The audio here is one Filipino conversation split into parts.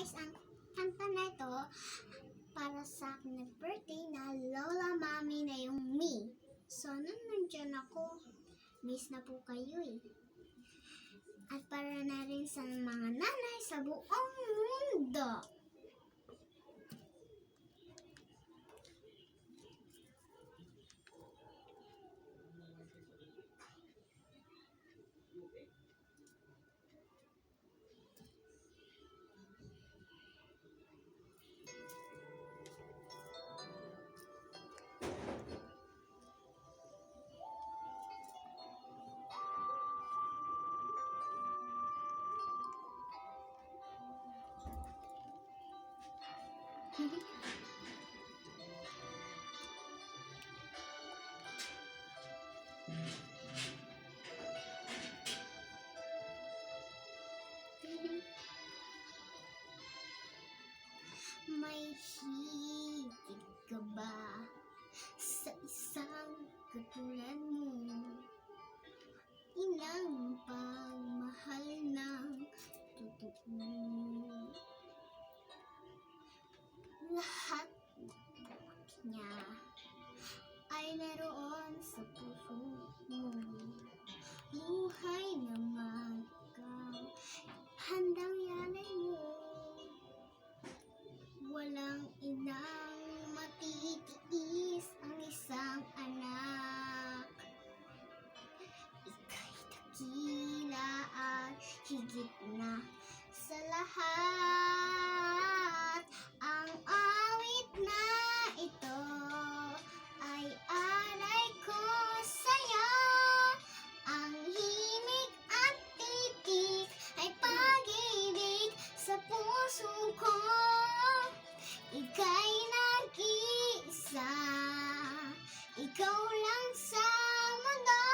guys, ang kanta na ito para sa akin na birthday na Lola Mami na yung me. So, nung nandyan ako, miss na po kayo eh. At para na rin sa mga nanay sa buong mundo. May higit ka ba sa isang katulad mo? Ilang pagmahal ng totoo. Lahat niya ay naroon sa puso mo. Buhay naman ikaw, handang yanay mo. Walang inang matitiis ang isang anak. Ika'y dakila at higit na sa lahat. Ang awit na ito ay alay ko sa'yo. Ang himig at titik ay pag-ibig sa puso ko. Ika'y nag-iisa, ikaw lang sa mundo.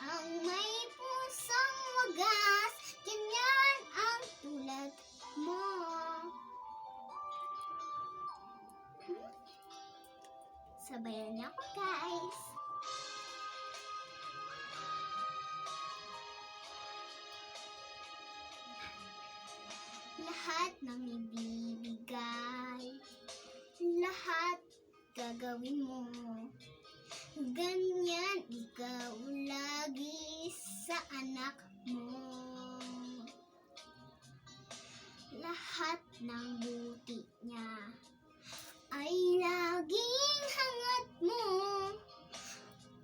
Ang may pusong wagas, ganyan ang tulad mo. Sabayan niyo ako, guys. Lahat ng ibibigay, lahat gagawin mo. Ganyan ikaw lagi sa anak mo. Lahat ng buti niya ay laging hangat mo.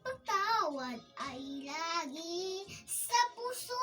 Pagtawad ay lagi sa puso